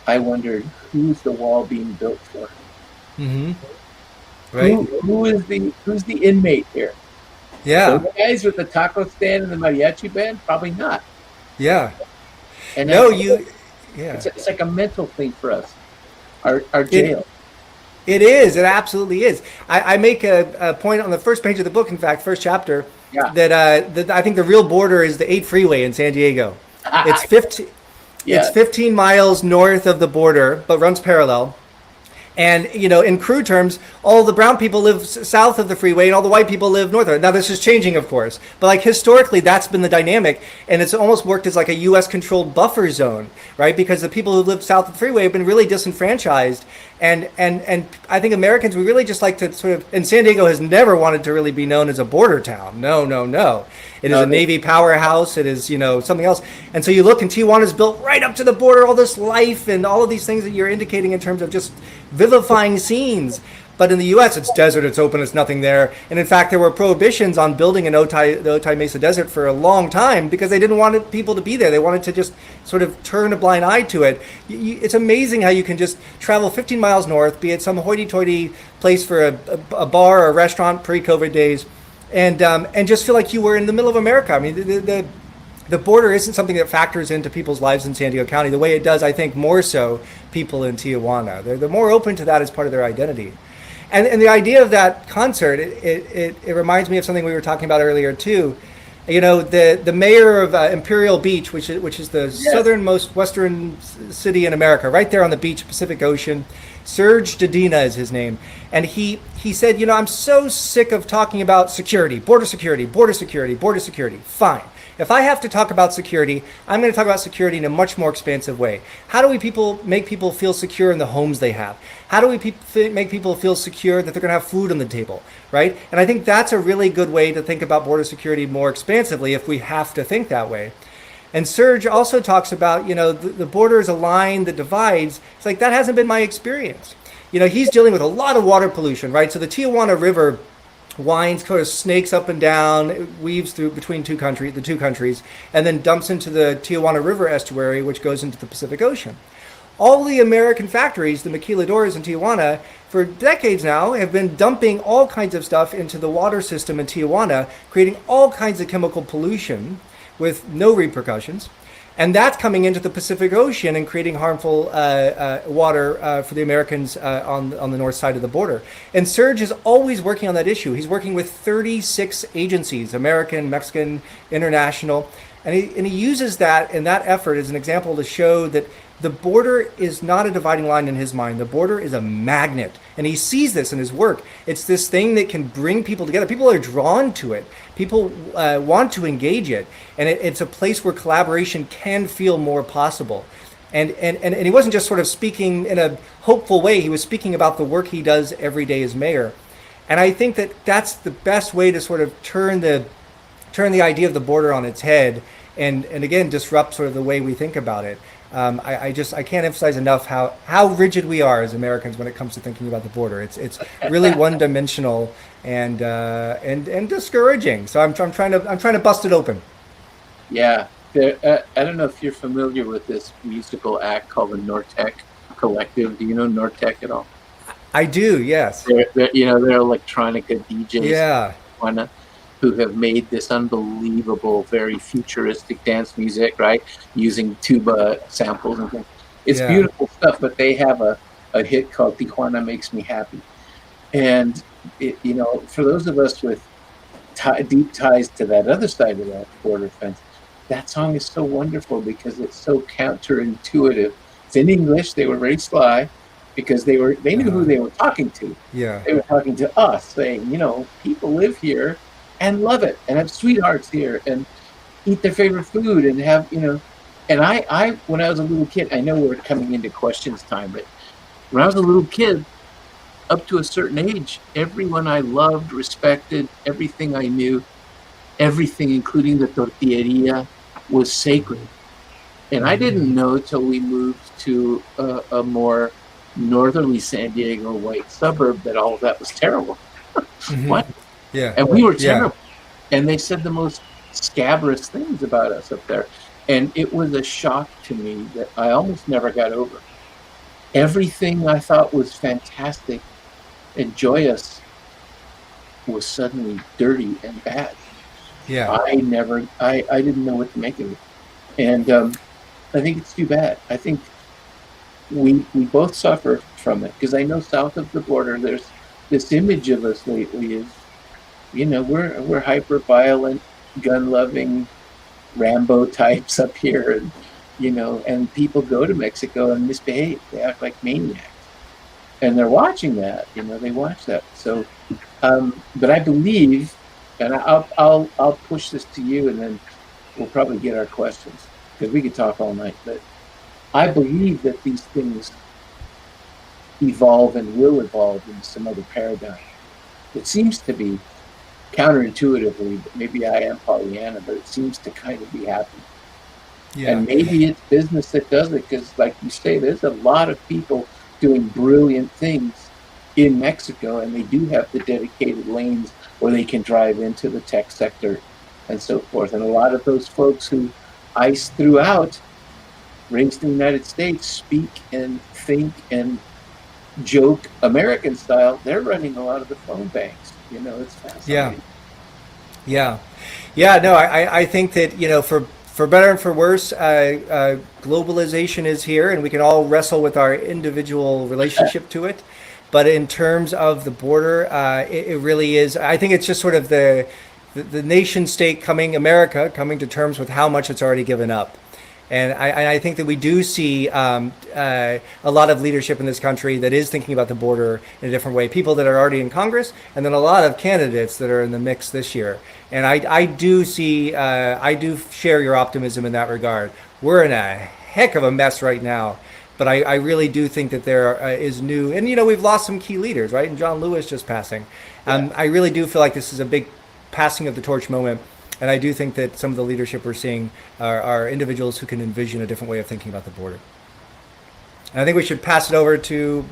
I wondered, who's the wall being built for? Mm-hmm. Right. Who's the inmate here? Yeah. The guys with the taco stand and the mariachi band? Probably not. Yeah. And it's like a mental thing for us. Our jail. It is. It absolutely is. I make a point on the first page of the book, in fact, first chapter, that I think the real border is the 8 freeway in San Diego. It's 15 miles north of the border, but runs parallel. And, in crude terms, all the brown people live south of the freeway and all the white people live north of it. Now, this is changing, of course. But, historically, that's been the dynamic. And it's almost worked as like a U.S.-controlled buffer zone, right? Because the people who live south of the freeway have been really disenfranchised. And I think Americans, we really just like to sort of, and San Diego has never wanted to really be known as a border town. No. It is a Navy powerhouse. It is, something else. And so you look, and Tijuana is built right up to the border, all this life and all of these things that you're indicating in terms of just vivifying scenes. But in the U.S., it's desert, it's open, it's nothing there. And in fact, there were prohibitions on building in the Otay Mesa Desert for a long time because they didn't want people to be there. They wanted to just sort of turn a blind eye to it. It's amazing how you can just travel 15 miles north, be at some hoity-toity place for a bar or a restaurant pre-COVID days, and just feel like you were in the middle of America. I mean, the border isn't something that factors into people's lives in San Diego County the way it does, I think, more so people in Tijuana. They're more open to that as part of their identity. And the idea of that concert, it reminds me of something we were talking about earlier too. You know, the mayor of Imperial Beach, which is the southernmost western city in America, right there on the beach, Pacific Ocean. Serge Dedina is his name, and he said, you know, I'm so sick of talking about security, border security, border security, border security. Fine. If I have to talk about security, I'm going to talk about security in a much more expansive way. How do we make people feel secure in the homes they have? How do we make people feel secure that they're going to have food on the table, right? And I think that's a really good way to think about border security more expansively if we have to think that way. And Serge also talks about, you know, the border is a line that divides. It's like, that hasn't been my experience. You know, he's dealing with a lot of water pollution, right? So the Tijuana River winds, kind of snakes up and down, it weaves through between the two countries, and then dumps into the Tijuana River estuary, which goes into the Pacific Ocean. All the American factories, the maquiladoras in Tijuana, for decades now, have been dumping all kinds of stuff into the water system in Tijuana, creating all kinds of chemical pollution with no repercussions. And that's coming into the Pacific Ocean and creating harmful water for the Americans on the north side of the border. And Serge is always working on that issue. He's working with 36 agencies, American, Mexican, international. And he uses that and that effort as an example to show that the border is not a dividing line in his mind. The border is a magnet. And he sees this in his work. It's this thing that can bring people together. People are drawn to it. People want to engage it. And it's a place where collaboration can feel more possible. And he wasn't just sort of speaking in a hopeful way. He was speaking about the work he does every day as mayor. And I think that that's the best way to sort of turn the idea of the border on its head and again, disrupt sort of the way we think about it. I can't emphasize enough how rigid we are as Americans when it comes to thinking about the border. It's really one-dimensional and discouraging. So I'm trying to bust it open. Yeah, I don't know if you're familiar with this musical act called the Nortec Collective. Do you know Nortec at all? I do. Yes. They're electronica DJs. Yeah. Who have made this unbelievable, very futuristic dance music, right? Using tuba samples and things. It's beautiful stuff, but they have a hit called Tijuana Makes Me Happy. And, for those of us with deep ties to that other side of that border fence, that song is so wonderful because it's so counterintuitive. It's in English. They were very sly because they knew who they were talking to. Yeah. They were talking to us, saying, people live here and love it and have sweethearts here and eat their favorite food and have, and I when I was a little kid, I know we're coming into questions time, but when I was a little kid, up to a certain age, everyone I loved, respected, everything I knew, everything, including the tortilleria, was sacred. And I didn't know till we moved to a more northerly San Diego white suburb that all of that was terrible. Mm-hmm. What? Yeah. And we were terrible. Yeah. And they said the most scabrous things about us up there. And it was a shock to me that I almost never got over. Everything I thought was fantastic and joyous was suddenly dirty and bad. Yeah. I didn't know what to make of it. And I think it's too bad. I think we both suffer from it because I know south of the border, there's this image of us lately is, we're hyper violent, gun loving, Rambo types up here, and and people go to Mexico and misbehave. They act like maniacs, and they're watching that. They watch that. So, but I believe, and I'll push this to you, and then we'll probably get our questions because we could talk all night. But I believe that these things evolve and will evolve into some other paradigm. It seems to be counterintuitively, but maybe I am Pollyanna, but it seems to kind of be happening. Yeah. And maybe it's business that does it because, like you say, there's a lot of people doing brilliant things in Mexico, and they do have the dedicated lanes where they can drive into the tech sector and so forth. And a lot of those folks who ICE threw out, raised in the United States, speak and think and joke American style. They're running a lot of the phone banks. It's fascinating. Yeah. No, I think that, for better and for worse, globalization is here, and we can all wrestle with our individual relationship to it. But in terms of the border, it really is. I think it's just sort of the nation state America coming to terms with how much it's already given up. And I think that we do see a lot of leadership in this country that is thinking about the border in a different way. People that are already in Congress, and then a lot of candidates that are in the mix this year. And I do share your optimism in that regard. We're in a heck of a mess right now. But I really do think that there is new, and we've lost some key leaders, right? And John Lewis just passing. I really do feel like this is a big passing of the torch moment. And I do think that some of the leadership we're seeing are individuals who can envision a different way of thinking about the border. And I think we should pass it over to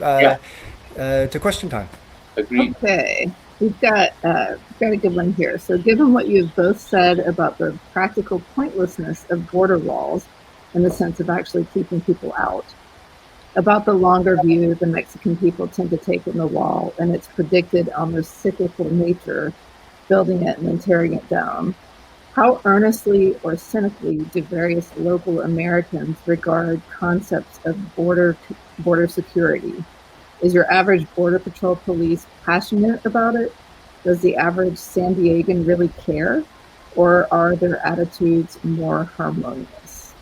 question time. Agreed. Okay, we've got a good one here. So given what you've both said about the practical pointlessness of border walls in the sense of actually keeping people out, about the longer view the Mexican people tend to take in the wall and its predicted almost cyclical nature, building it and then tearing it down, how earnestly or cynically do various local Americans regard concepts of border security? Is your average Border Patrol police passionate about it? Does the average San Diegan really care? Or are their attitudes more harmonious?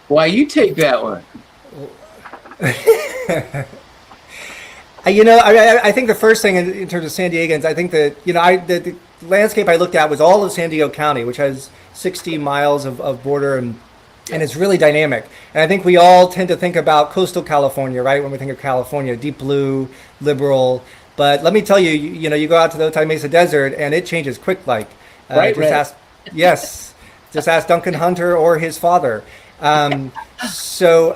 Why, you take that one. I think the first thing in terms of San Diegans, I think that, the landscape I looked at was all of San Diego County, which has 60 miles of border, and it's really dynamic. And I think we all tend to think about coastal California, right? When we think of California, deep blue, liberal. But let me tell you, you go out to the Otay Mesa Desert and it changes quick like. Right. Just ask Duncan Hunter or his father. So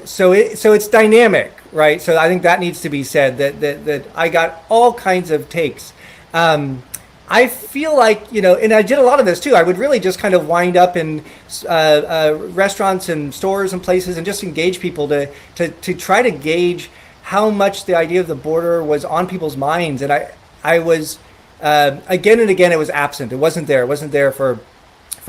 it's dynamic, right? So I think that needs to be said, that I got all kinds of takes. I feel like, and I did a lot of this too. I would really just kind of wind up in restaurants and stores and places and just engage people to try to gauge how much the idea of the border was on people's minds. And I was, again and again, it was absent. It wasn't there. It wasn't there for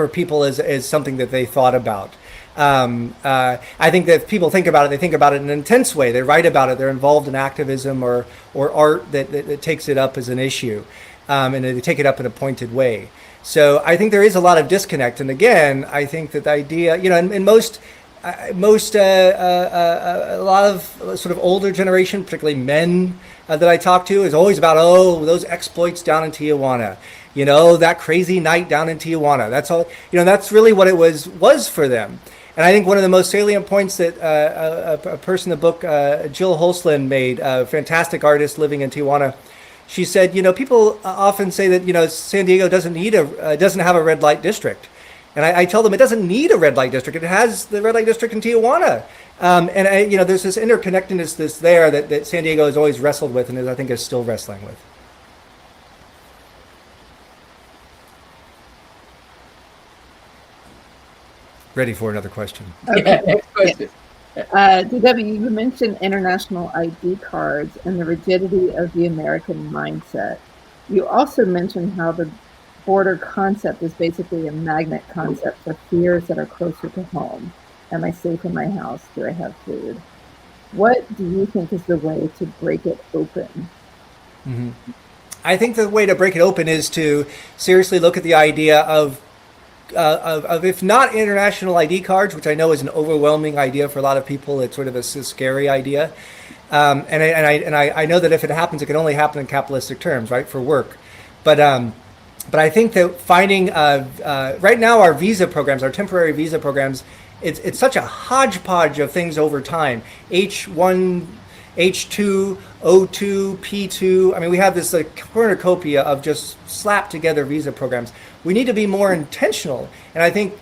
people as something that they thought about. I think that if people think about it, they think about it in an intense way. They write about it. They're involved in activism or art that takes it up as an issue, and they take it up in a pointed way. So I think there is a lot of disconnect. And again, I think that the idea, in most a lot of sort of older generation, particularly men that I talk to, is always about, those exploits down in Tijuana. That crazy night down in Tijuana. That's all. That's really what it was for them. And I think one of the most salient points that a person in the book, Jill Holsland, made, a fantastic artist living in Tijuana, she said, people often say that San Diego doesn't have a red light district, and I tell them it doesn't need a red light district. It has the red light district in Tijuana, and there's this interconnectedness that's there that San Diego has always wrestled with, and I think is still wrestling with. Ready for another question. Okay. Next question. DW, you mentioned international ID cards and the rigidity of the American mindset. You also mentioned how the border concept is basically a magnet concept for fears that are closer to home. Am I safe in my house? Do I have food? What do you think is the way to break it open? Mm-hmm. I think the way to break it open is to seriously look at the idea of if not international ID cards, which I know is an overwhelming idea for a lot of people. It's sort of a scary idea, and I know that if it happens, it can only happen in capitalistic terms, right, for work. But I think that finding right now our visa programs, our temporary visa programs, it's such a hodgepodge of things over time. H1, H2, O2, P2. I mean, we have this cornucopia of just slapped together visa programs. We need to be more intentional. And I think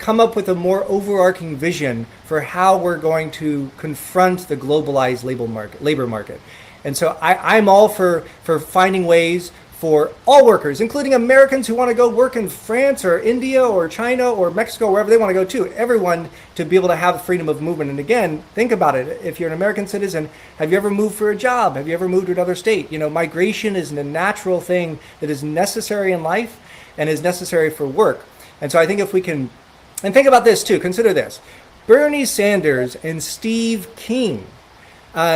come up with a more overarching vision for how we're going to confront the globalized labor market. And so I'm all for finding ways for all workers, including Americans who want to go work in France or India or China or Mexico, wherever they want to go to, everyone to be able to have freedom of movement. And again, think about it. If you're an American citizen, have you ever moved for a job? Have you ever moved to another state? Migration is a natural thing that is necessary in life and is necessary for work. And so I think if we can, and think about this too, consider this. Bernie Sanders and Steve King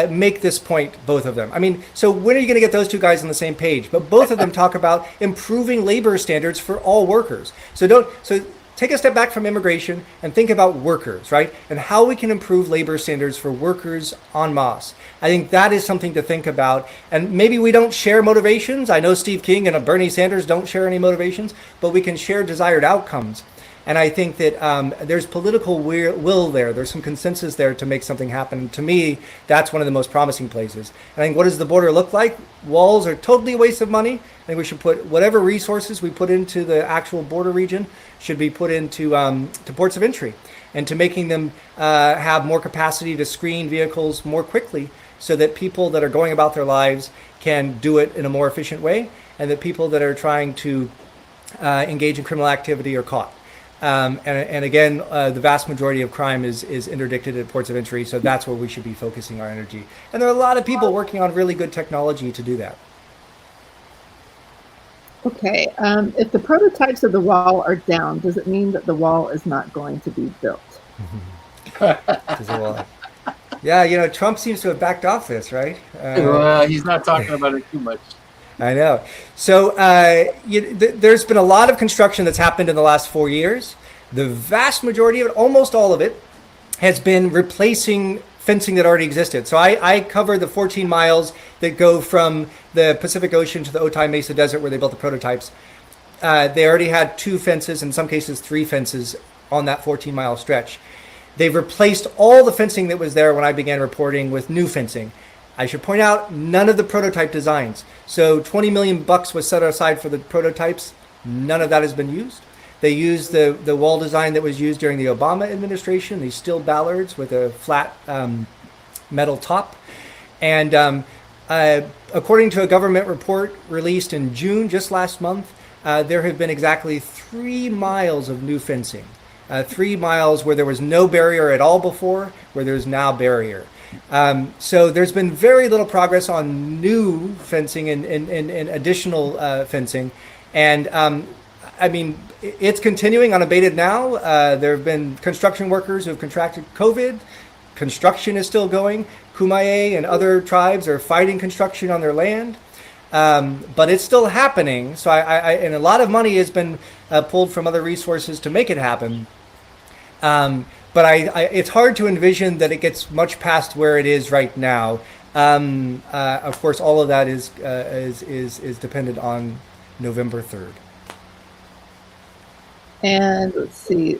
make this point, both of them. I mean, so when are you going to get those two guys on the same page? But both of them talk about improving labor standards for all workers. So take a step back from immigration and think about workers, right? And how we can improve labor standards for workers en masse. I think that is something to think about. And maybe we don't share motivations. I know Steve King and Bernie Sanders don't share any motivations, but we can share desired outcomes. And I think that there's political will there. There's some consensus there to make something happen. To me, that's one of the most promising places. And I think, what does the border look like? Walls are totally a waste of money. I think we should put whatever resources we put into the actual border region should be put into to ports of entry and to making them have more capacity to screen vehicles more quickly so that people that are going about their lives can do it in a more efficient way, and that people that are trying to engage in criminal activity are caught. And again, the vast majority of crime is interdicted at ports of entry, so that's where we should be focusing our energy. And there are a lot of people working on really good technology to do that. Okay, if the prototypes of the wall are down, does it mean that the wall is not going to be built? Yeah, Trump seems to have backed off this, right? He's not talking about it too much. I know. So there's been a lot of construction that's happened in the last 4 years. The vast majority of it, almost all of it, has been replacing fencing that already existed. So I cover the 14 miles that go from the Pacific Ocean to the Otay Mesa Desert where they built the prototypes. They already had 2 fences, in some cases 3 fences, on that 14-mile stretch. They've replaced all the fencing that was there when I began reporting with new fencing. I should point out, none of the prototype designs. So $20 million was set aside for the prototypes. None of that has been used. They used the wall design that was used during the Obama administration, these steel ballards with a flat metal top. And according to a government report released in June, just last month, there have been exactly 3 miles of new fencing. 3 miles where there was no barrier at all before, where there's now barrier. So there's been very little progress on new fencing and additional fencing. And I mean, it's continuing unabated now. There have been construction workers who have contracted COVID. Construction is still going. Kumeyaay and other tribes are fighting construction on their land. But it's still happening. So and a lot of money has been pulled from other resources to make it happen. But it's hard to envision that it gets much past where it is right now. Of course, all of that is dependent on November 3rd. And let's see,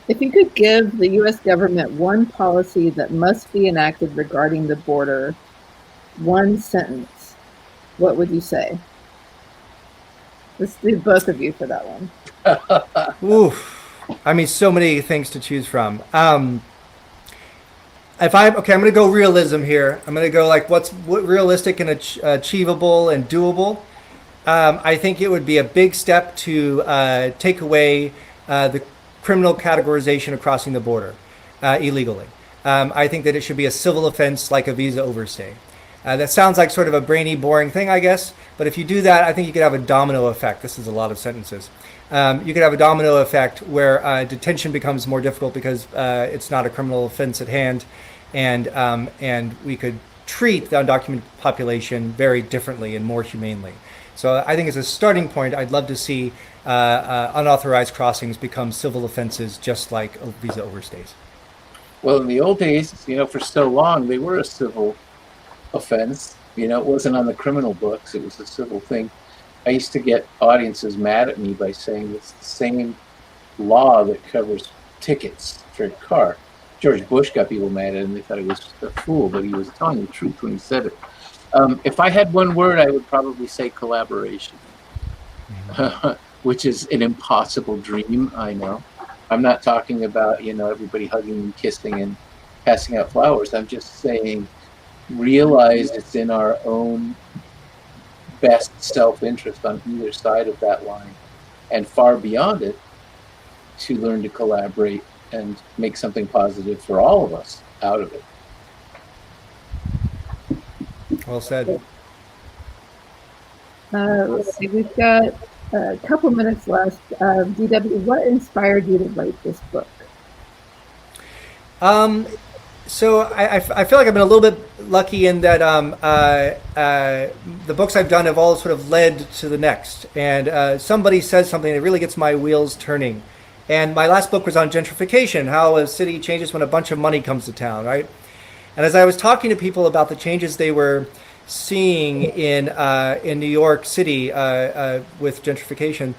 if you could give the U.S. government one policy that must be enacted regarding the border, one sentence, what would you say? Let's do both of you for that one. Oof. I mean, so many things to choose from. I'm going to go realism here. I'm going to go like what realistic and achievable and doable. I think it would be a big step to take away the criminal categorization of crossing the border illegally. I think that it should be a civil offense like a visa overstay. That sounds like sort of a brainy, boring thing, I guess. But if you do that, I think you could have a domino effect. This is a lot of sentences. You could have a domino effect where detention becomes more difficult because it's not a criminal offense at hand, and we could treat the undocumented population very differently and more humanely. So I think as a starting point, I'd love to see unauthorized crossings become civil offenses, just like visa overstays. Well, in the old days, for so long, they were a civil offense. It wasn't on the criminal books; it was a civil thing. I used to get audiences mad at me by saying it's the same law that covers tickets for a car. George Bush got people mad at him. They thought he was a fool, but he was telling the truth when he said it. If I had one word, I would probably say collaboration, which is an impossible dream, I know. I'm not talking about, everybody hugging and kissing and passing out flowers. I'm just saying, realize it's in our own best self-interest on either side of that line, and far beyond it, to learn to collaborate and make something positive for all of us out of it. Well said. Let's see, we've got a couple minutes left. DW, what inspired you to write this book? So I feel like I've been a little bit lucky in that the books I've done have all sort of led to the next. And somebody says something that really gets my wheels turning. And my last book was on gentrification, how a city changes when a bunch of money comes to town, right? And as I was talking to people about the changes they were seeing in New York City with gentrification,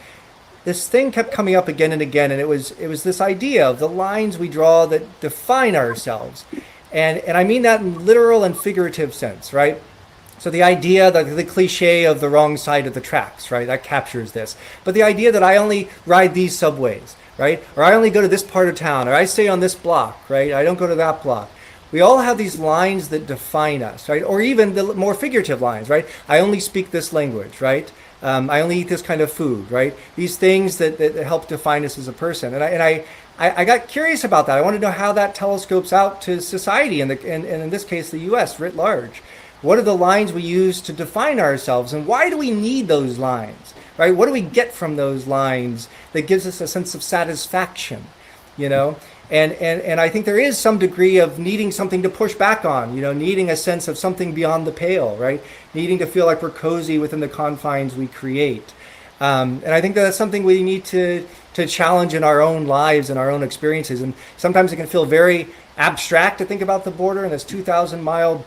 this thing kept coming up again and again, and it was this idea of the lines we draw that define ourselves, and I mean that in literal and figurative sense, right? So the idea, the cliche of the wrong side of the tracks, right? That captures this. But the idea that I only ride these subways, right? Or I only go to this part of town, or I stay on this block, right? I don't go to that block. We all have these lines that define us, right? Or even the more figurative lines, right? I only speak this language, right? I only eat this kind of food, right? These things that help define us as a person. And I got curious about that. I wanted to know how that telescopes out to society, and in this case, the U.S. writ large. What are the lines we use to define ourselves, and why do we need those lines, right? What do we get from those lines that gives us a sense of satisfaction, you know? And I think there is some degree of needing something to push back on, needing a sense of something beyond the pale, right? Needing to feel like we're cozy within the confines we create. And I think that's something we need to challenge in our own lives and our own experiences. And sometimes it can feel very abstract to think about the border and this 2,000-mile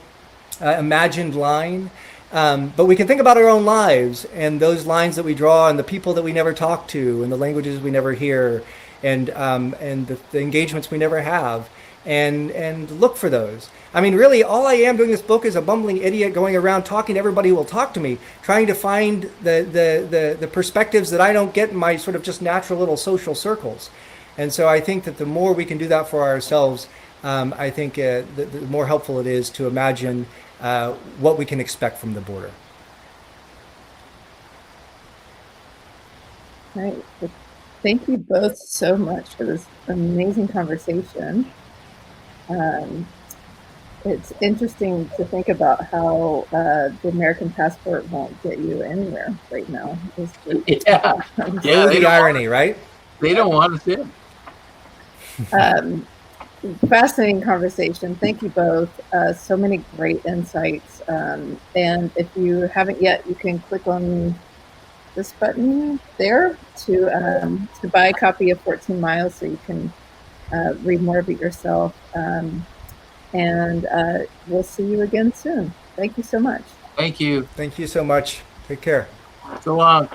imagined line. But we can think about our own lives and those lines that we draw and the people that we never talk to and the languages we never hear, and the engagements we never have, and look for those. I mean, really, all I am doing this book is a bumbling idiot going around talking to everybody who will talk to me, trying to find the perspectives that I don't get in my sort of just natural little social circles. And so I think that the more we can do that for ourselves, I think the more helpful it is to imagine what we can expect from the border. Right. Thank you both so much for this amazing conversation. It's interesting to think about how the American passport won't get you anywhere right now. Yeah, The irony, right? They don't want us in. Fascinating conversation. Thank you both. So many great insights. And if you haven't yet, you can click on this button there to buy a copy of 14 Miles so you can read more of it yourself. And we'll see you again soon. Thank you so much. Thank you. Thank you so much. Take care. So long.